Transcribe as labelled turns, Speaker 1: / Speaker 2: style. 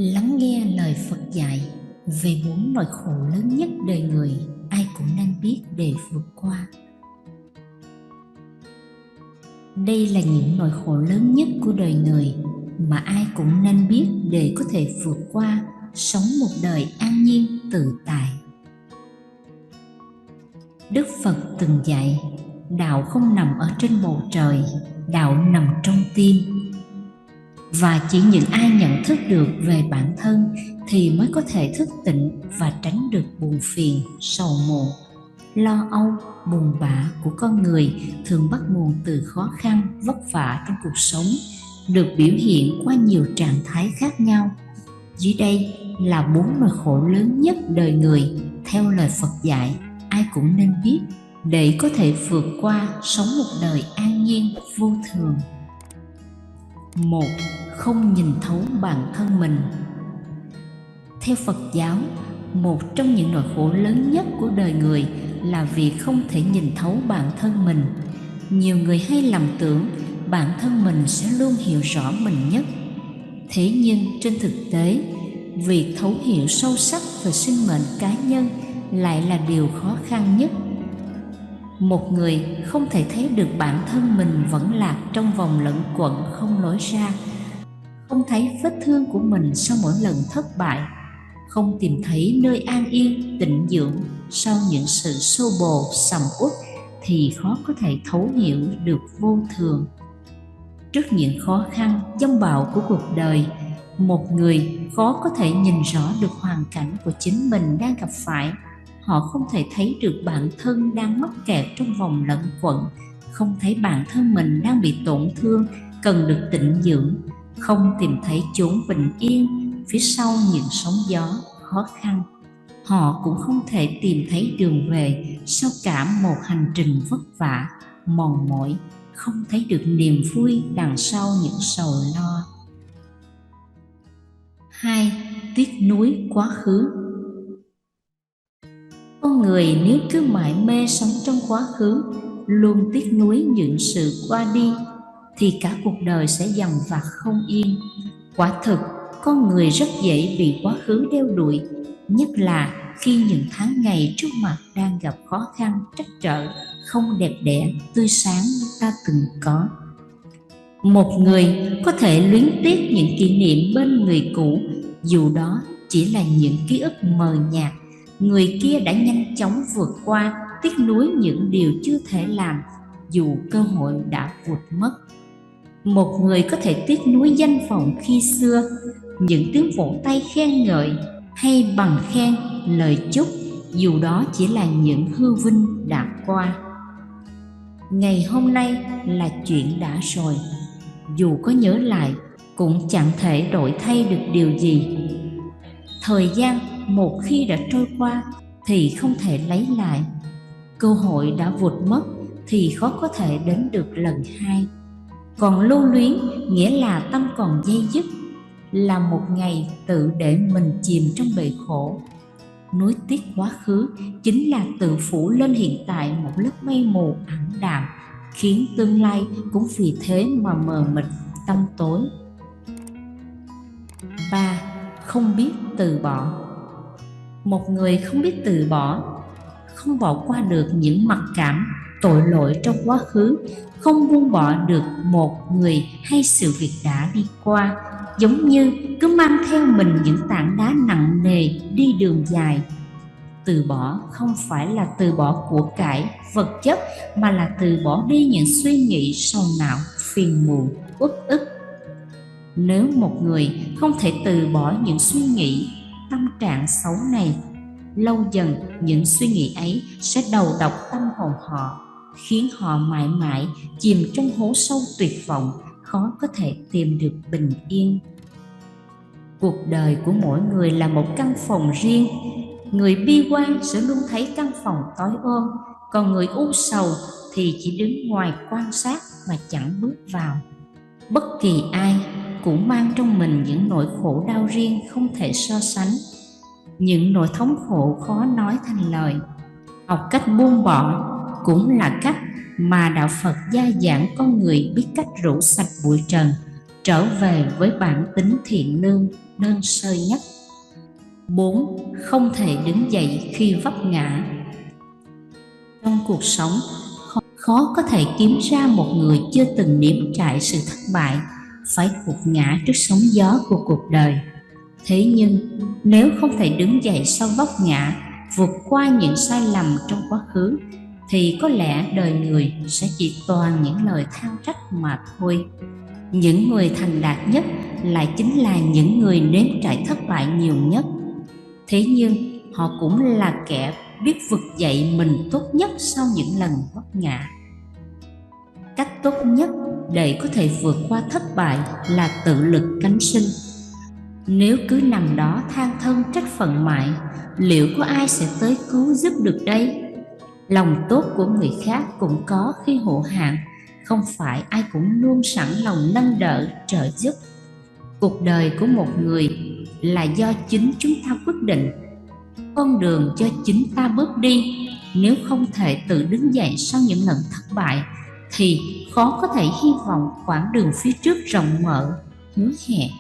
Speaker 1: Lắng nghe lời Phật dạy về 4 nỗi khổ lớn nhất đời người, ai cũng nên biết để vượt qua. Đây là những nỗi khổ lớn nhất của đời người mà ai cũng nên biết để có thể vượt qua, sống một đời an nhiên tự tại. Đức Phật từng dạy, đạo không nằm ở trên bầu trời, đạo nằm trong tim. Và chỉ những ai nhận thức được về bản thân thì mới có thể thức tỉnh và tránh được buồn phiền, sầu muộn, lo âu, buồn bã của con người thường bắt nguồn từ khó khăn, vất vả trong cuộc sống, được biểu hiện qua nhiều trạng thái khác nhau. Dưới đây là 4 nỗi khổ lớn nhất đời người theo lời Phật dạy, ai cũng nên biết để có thể vượt qua, sống một đời an nhiên vô thường. 1. Không nhìn thấu bản thân mình. Theo Phật giáo, một trong những nỗi khổ lớn nhất của đời người là việc không thể nhìn thấu bản thân mình. Nhiều người hay lầm tưởng bản thân mình sẽ luôn hiểu rõ mình nhất. Thế nhưng trên thực tế, việc thấu hiểu sâu sắc về sinh mệnh cá nhân lại là điều khó khăn nhất. Một người không thể thấy được bản thân mình vẫn lạc trong vòng lẩn quẩn không lối ra, không thấy vết thương của mình sau mỗi lần thất bại, không tìm thấy nơi an yên, tịnh dưỡng sau những sự xô bồ, sầm uất thì khó có thể thấu hiểu được vô thường. Trước những khó khăn, dông bão của cuộc đời, một người khó có thể nhìn rõ được hoàn cảnh của chính mình đang gặp phải. Họ không thể thấy được bản thân đang mắc kẹt trong vòng lẩn quẩn, không thấy bản thân mình đang bị tổn thương, cần được tịnh dưỡng, không tìm thấy chốn bình yên phía sau những sóng gió khó khăn. Họ cũng không thể tìm thấy đường về sau cả một hành trình vất vả, mòn mỏi, không thấy được niềm vui đằng sau những sầu lo. 2. Tiếc nuối quá khứ. Con người nếu cứ mải mê sống trong quá khứ, luôn tiếc nuối những sự qua đi, thì cả cuộc đời sẽ dằn vặt không yên. Quả thực, con người rất dễ bị quá khứ đeo đuổi, nhất là khi những tháng ngày trước mặt đang gặp khó khăn, trắc trở, không đẹp đẽ, tươi sáng như ta từng có. Một người có thể luyến tiếc những kỷ niệm bên người cũ, dù đó chỉ là những ký ức mờ nhạt. Người kia đã nhanh chóng vượt qua, tiếc nuối những điều chưa thể làm, dù cơ hội đã vụt mất. Một người có thể tiếc nuối danh vọng khi xưa, những tiếng vỗ tay khen ngợi hay bằng khen, lời chúc, dù đó chỉ là những hư vinh đã qua. Ngày hôm nay là chuyện đã rồi, dù có nhớ lại cũng chẳng thể đổi thay được điều gì. Thời gian một khi đã trôi qua thì không thể lấy lại. Cơ hội đã vụt mất thì khó có thể đến được lần hai. Còn lưu luyến nghĩa là tâm còn dây dứt, là một ngày tự để mình chìm trong bể khổ. Nuối tiếc quá khứ chính là tự phủ lên hiện tại một lớp mây mù ảm đạm, khiến tương lai cũng vì thế mà mờ mịt, tăm tối. 3. Không biết từ bỏ. Một người không biết từ bỏ, không bỏ qua được những mặc cảm, tội lỗi trong quá khứ, không buông bỏ được một người hay sự việc đã đi qua, giống như cứ mang theo mình những tảng đá nặng nề đi đường dài. Từ bỏ không phải là từ bỏ của cải, vật chất, mà là từ bỏ đi những suy nghĩ sầu não, phiền muộn, uất ức. Nếu một người không thể từ bỏ những suy nghĩ, tâm trạng xấu này, lâu dần những suy nghĩ ấy sẽ đầu độc tâm hồn họ, khiến họ mãi mãi chìm trong hố sâu tuyệt vọng, khó có thể tìm được bình yên. Cuộc đời của mỗi người là một căn phòng riêng. Người bi quan sẽ luôn thấy căn phòng tối ôm, còn người u sầu thì chỉ đứng ngoài quan sát mà chẳng bước vào. Bất kỳ ai cũng mang trong mình những nỗi khổ đau riêng không thể so sánh, những nỗi thống khổ khó nói thành lời. Học cách buông bỏ cũng là cách mà đạo Phật gia giảng con người biết cách rũ sạch bụi trần, trở về với bản tính thiện lương đơn sơ nhất. 4. Không thể đứng dậy khi vấp ngã. Trong cuộc sống, khó có thể kiếm ra một người chưa từng nếm trải sự thất bại, phải gục ngã trước sóng gió của cuộc đời. Thế nhưng, nếu không thể đứng dậy sau vấp ngã, vượt qua những sai lầm trong quá khứ, thì có lẽ đời người sẽ chỉ toàn những lời than trách mà thôi. Những người thành đạt nhất lại chính là những người nếm trải thất bại nhiều nhất. Thế nhưng, họ cũng là kẻ biết vực dậy mình tốt nhất sau những lần vấp ngã. Cách tốt nhất để có thể vượt qua thất bại là tự lực cánh sinh. Nếu cứ nằm đó than thân trách phận mãi, liệu có ai sẽ tới cứu giúp được đây? Lòng tốt của người khác cũng có khi hữu hạn, không phải ai cũng luôn sẵn lòng nâng đỡ trợ giúp. Cuộc đời của một người là do chính chúng ta quyết định, con đường do chính ta bước đi. Nếu không thể tự đứng dậy sau những lần thất bại, thì khó có thể hy vọng quãng đường phía trước rộng mở, hứa hẹn.